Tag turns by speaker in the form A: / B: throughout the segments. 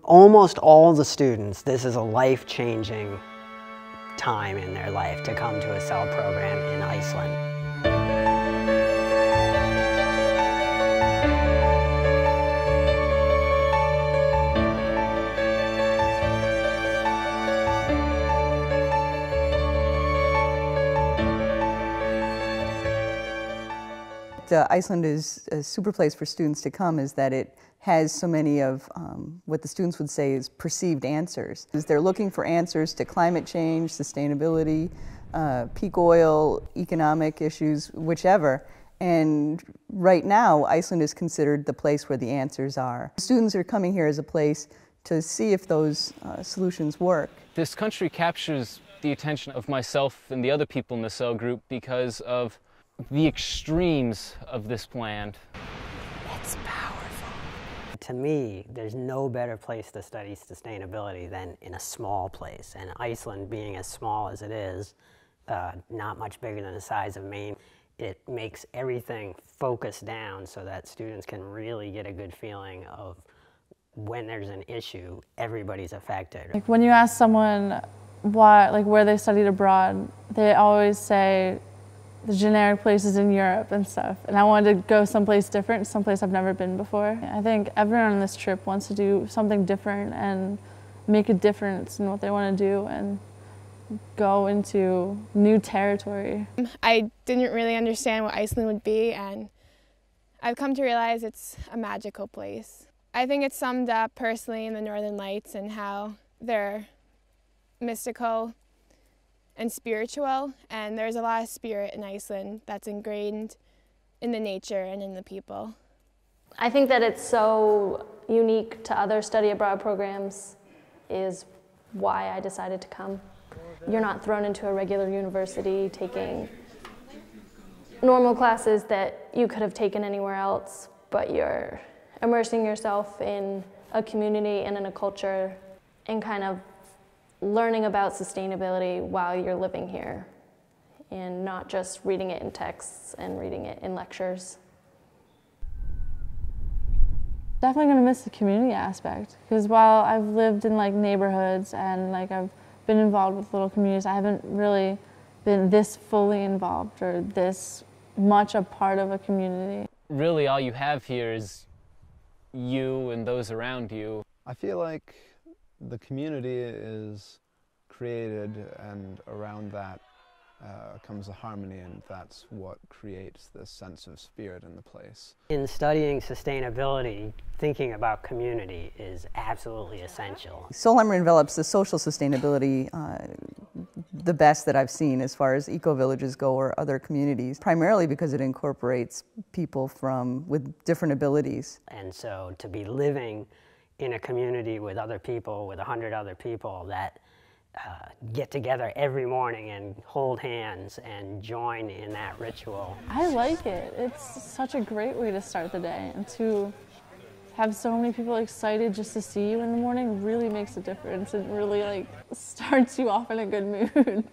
A: Almost all the students, this is a life-changing time in their life to come to a cell program in Iceland.
B: Iceland is a super place for students to come is that it has so many of what the students would say is perceived answers. They're looking for answers to climate change, sustainability, peak oil, economic issues, whichever. And right now, Iceland is considered the place where the answers are. Students are coming here as a place to see if those solutions work.
C: This country captures the attention of myself and the other people in the cell group because of the extremes of this land.
A: It's powerful. To me, there's no better place to study sustainability than in a small place. And Iceland, being as small as it is, not much bigger than the size of Maine, it makes everything focus down so that students can really get a good feeling of when there's an issue, everybody's affected.
D: Like when you ask someone where they studied abroad, they always say the generic places in Europe and stuff. And I wanted to go someplace different, someplace I've never been before. I think everyone on this trip wants to do something different and make a difference in what they want to do and go into new territory.
E: I didn't really understand what Iceland would be, and I've come to realize it's a magical place. I think it's summed up personally in the Northern Lights and how they're mystical and spiritual, and there's a lot of spirit in Iceland that's ingrained in the nature and in the people.
F: I think that it's so unique to other study abroad programs is why I decided to come. You're not thrown into a regular university taking normal classes that you could have taken anywhere else, but you're immersing yourself in a community and in a culture and kind of learning about sustainability while you're living here and not just reading it in texts and reading it in lectures.
D: Definitely gonna miss the community aspect because while I've lived in neighborhoods and I've been involved with little communities, I haven't really been this fully involved or this much a part of a community.
C: Really all you have here is you and those around you.
G: I feel like the community is created, and around that comes a harmony, and that's what creates this sense of spirit in the place.
A: In studying sustainability, thinking about community is absolutely essential.
B: Solheimar envelops the social sustainability the best that I've seen as far as eco-villages go or other communities, primarily because it incorporates people with different abilities.
A: And so to be living in a community with other people, with 100 other people that get together every morning and hold hands and join in that ritual.
D: I like it. It's such a great way to start the day, and to have so many people excited just to see you in the morning really makes a difference. It really starts you off in a good mood.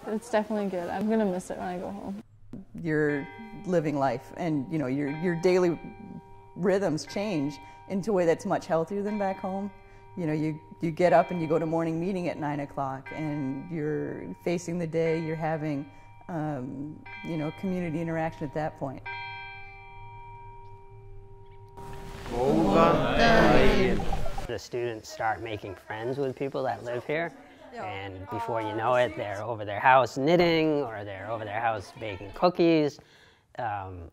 D: It's definitely good. I'm gonna miss it when I go home.
B: You're living life, and your daily rhythms change into a way that's much healthier than back home. You get up and you go to morning meeting at 9 o'clock, and you're facing the day, you're having community interaction at that point.
A: The students start making friends with people that live here, and before you know it, they're over their house knitting, or they're over their house baking cookies,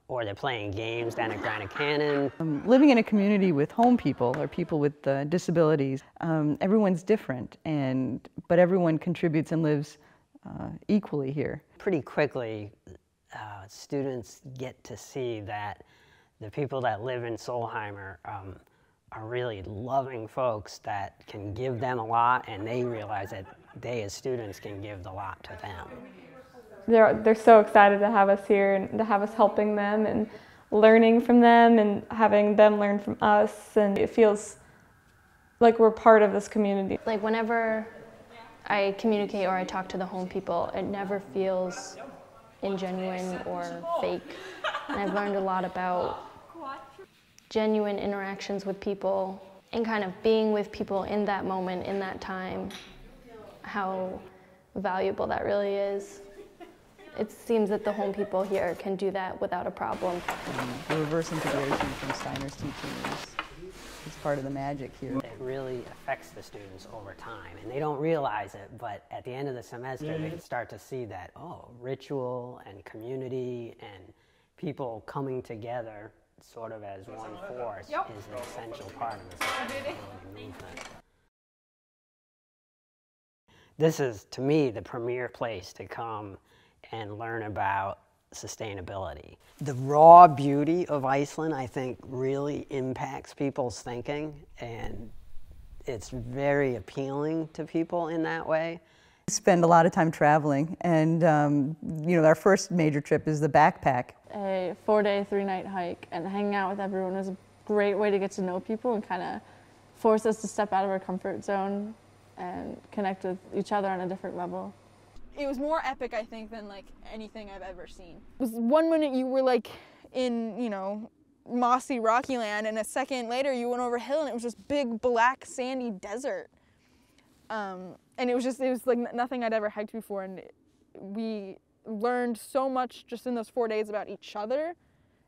A: or they're playing games down at Granite Canyon.
B: Living in a community with home people or people with disabilities, everyone's different, but everyone contributes and lives equally here.
A: Pretty quickly, students get to see that the people that live in Solheimar are really loving folks that can give them a lot, and they realize that they as students can give a lot to them.
H: They're so excited to have us here and to have us helping them and learning from them and having them learn from us, and it feels like we're part of this community.
F: Whenever I communicate or I talk to the home people, it never feels ingenuine or fake. And I've learned a lot about genuine interactions with people and kind of being with people in that moment, in that time, how valuable that really is. It seems that the home people here can do that without a problem.
B: The reverse integration from Steiner's teaching is part of the magic here.
A: It really affects the students over time, and they don't realize it, but at the end of the semester they start to see that, oh, ritual and community and people coming together sort of as one force is an essential part of the sustainability movement. This is, to me, the premier place to come and learn about sustainability. The raw beauty of Iceland, I think, really impacts people's thinking, and it's very appealing to people in that way.
B: We spend a lot of time traveling, and you know, our first major trip is the backpack.
D: A 4-day, 3-night hike and hanging out with everyone was a great way to get to know people and kind of force us to step out of our comfort zone and connect with each other on a different level.
I: It was more epic, I think, than like anything I've ever seen. It was 1 minute you were like in, you know, mossy rocky land, and a second later you went over a hill and it was just big black sandy desert. And it was like nothing I'd ever hiked before, and we learned so much just in those 4 days about each other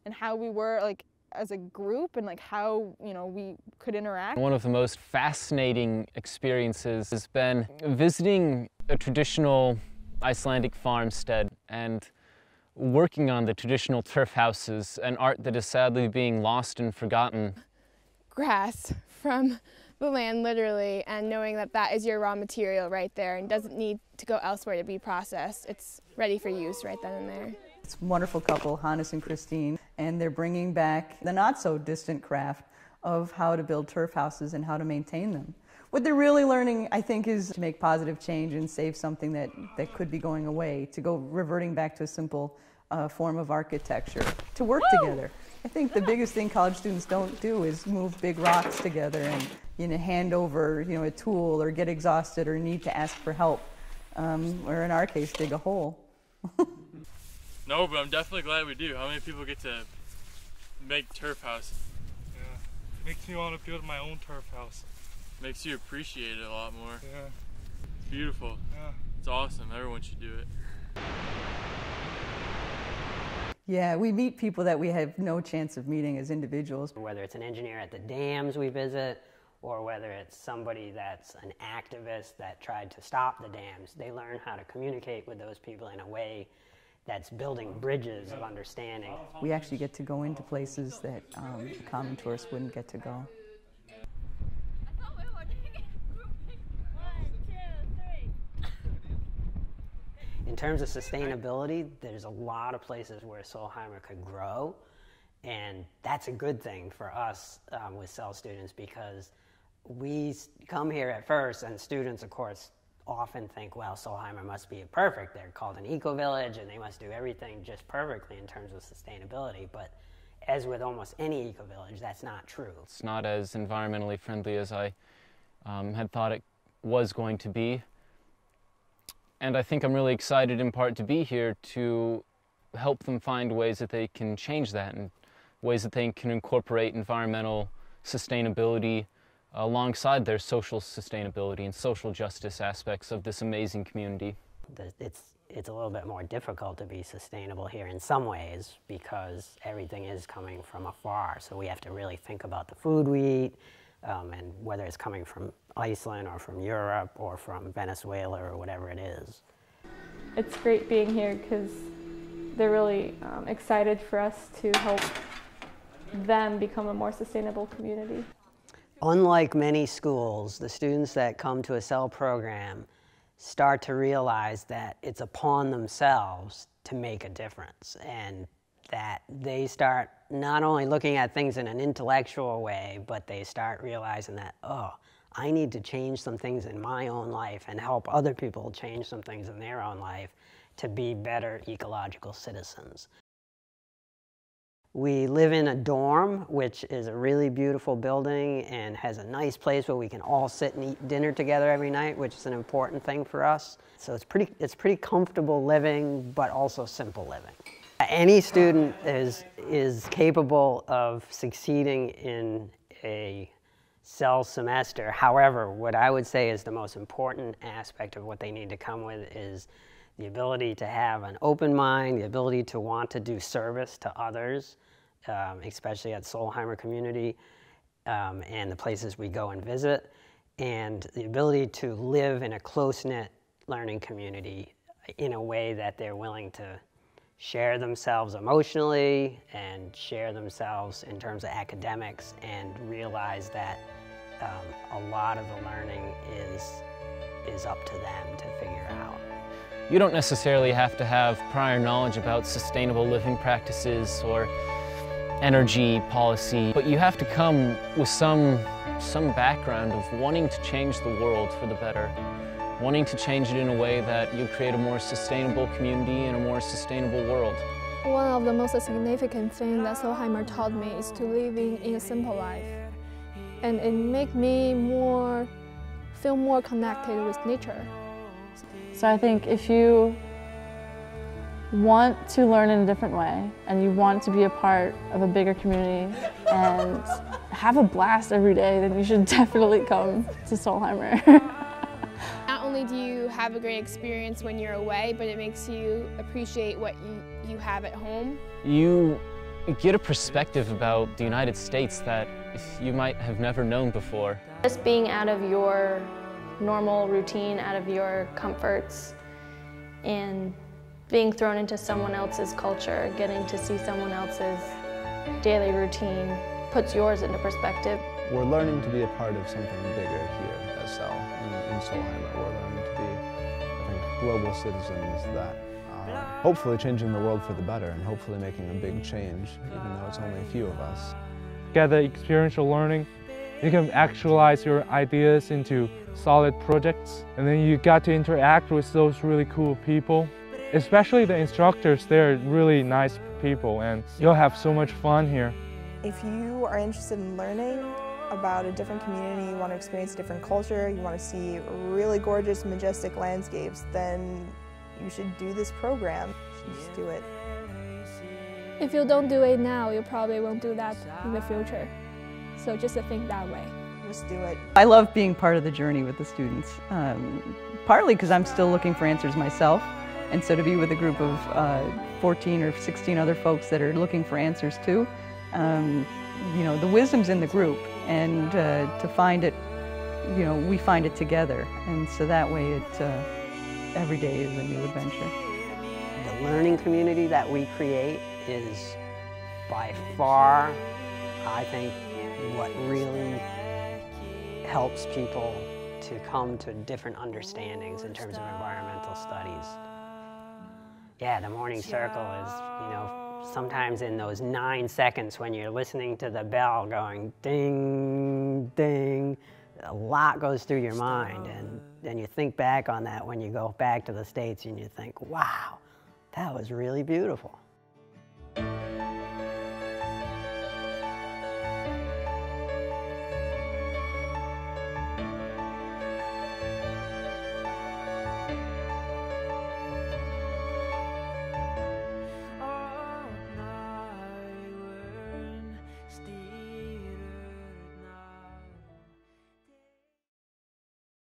I: and how we were like as a group and like how, you know, we could interact.
C: One of the most fascinating experiences has been visiting a traditional Icelandic farmstead and working on the traditional turf houses, an art that is sadly being lost and forgotten.
E: Grass from the land, literally, and knowing that that is your raw material right there and doesn't need to go elsewhere to be processed. It's ready for use right then and there.
B: It's a wonderful couple, Hannes and Christine, and they're bringing back the not-so-distant craft of how to build turf houses and how to maintain them. What they're really learning, I think, is to make positive change and save something that could be going away, to go reverting back to a simple form of architecture, to work together. I think the biggest thing college students don't do is move big rocks together and, you know, hand over, you know, a tool or get exhausted or need to ask for help, or in our case, dig a hole.
J: No, but I'm definitely glad we do. How many people get to make turf houses?
K: Yeah, makes me want to build my own turf house.
J: Makes you appreciate it a lot more.
K: Yeah.
J: It's beautiful.
K: Yeah.
J: It's awesome. Everyone should do it.
B: Yeah, we meet people that we have no chance of meeting as individuals.
A: Whether it's an engineer at the dams we visit, or whether it's somebody that's an activist that tried to stop the dams, they learn how to communicate with those people in a way that's building bridges of understanding.
B: We actually get to go into places that common tourists wouldn't get to go.
A: In terms of sustainability, there's a lot of places where Solheimar could grow, and that's a good thing for us with CEL students, because we come here at first, and students, of course, often think, well, Solheimar must be perfect. They're called an eco-village, and they must do everything just perfectly in terms of sustainability. But as with almost any eco-village, that's not true.
C: It's not as environmentally friendly as I had thought it was going to be. And I think I'm really excited in part to be here to help them find ways that they can change that and ways that they can incorporate environmental sustainability alongside their social sustainability and social justice aspects of this amazing community.
A: It's a little bit more difficult to be sustainable here in some ways because everything is coming from afar. So we have to really think about the food we eat and whether it's coming from Iceland or from Europe or from Venezuela or whatever it is.
H: It's great being here because they're really excited for us to help them become a more sustainable community.
A: Unlike many schools, the students that come to a CEL program start to realize that it's upon themselves to make a difference, and that they start not only looking at things in an intellectual way, but they start realizing that, oh, I need to change some things in my own life and help other people change some things in their own life to be better ecological citizens. We live in a dorm, which is a really beautiful building and has a nice place where we can all sit and eat dinner together every night, which is an important thing for us. So it's pretty comfortable living, but also simple living. Any student is capable of succeeding in a cell semester. However, what I would say is the most important aspect of what they need to come with is the ability to have an open mind, the ability to want to do service to others, especially at Solheimar community and the places we go and visit, and the ability to live in a close-knit learning community in a way that they're willing to share themselves emotionally and share themselves in terms of academics, and realize that a lot of the learning is up to them to figure out.
C: You don't necessarily have to have prior knowledge about sustainable living practices or energy policy, but you have to come with some background of wanting to change the world for the better, wanting to change it in a way that you create a more sustainable community and a more sustainable world.
L: One of the most significant things that Solheimar taught me is to live in a simple life. And it makes me feel more connected with nature.
D: So I think if you want to learn in a different way and you want to be a part of a bigger community and have a blast every day, then you should definitely come to Solheimar.
E: Not only do you have a great experience when you're away, but it makes you appreciate what you have at home.
C: You get a perspective about the United States that you might have never known before.
F: Just being out of your normal routine, out of your comforts, and being thrown into someone else's culture, getting to see someone else's daily routine, puts yours into perspective.
G: We're learning to be a part of something bigger here at Cell in Solheimar. We're learning to be, I think, global citizens that are hopefully changing the world for the better and hopefully making a big change, even though it's only a few of us.
K: Get the experiential learning. You can actualize your ideas into solid projects, and then you got to interact with those really cool people. Especially the instructors, they're really nice people, and you'll have so much fun here.
M: If you are interested in learning about a different community, you want to experience a different culture, you want to see really gorgeous, majestic landscapes, then you should do this program. You should just do it.
L: If you don't do it now, you probably won't do that in the future. So just think that way.
M: Just do it.
B: I love being part of the journey with the students, partly because I'm still looking for answers myself, and so to be with a group of 14 or 16 other folks that are looking for answers too, you know, the wisdom's in the group, and to find it, you know, we find it together, and so that way every day is a new adventure.
A: The learning community that we create is by far, I think, what really helps people to come to different understandings in terms of environmental studies. Yeah, the morning circle is, you know, sometimes in those 9 seconds when you're listening to the bell going ding, ding, a lot goes through your mind, and then you think back on that when you go back to the States and you think, wow, that was really beautiful.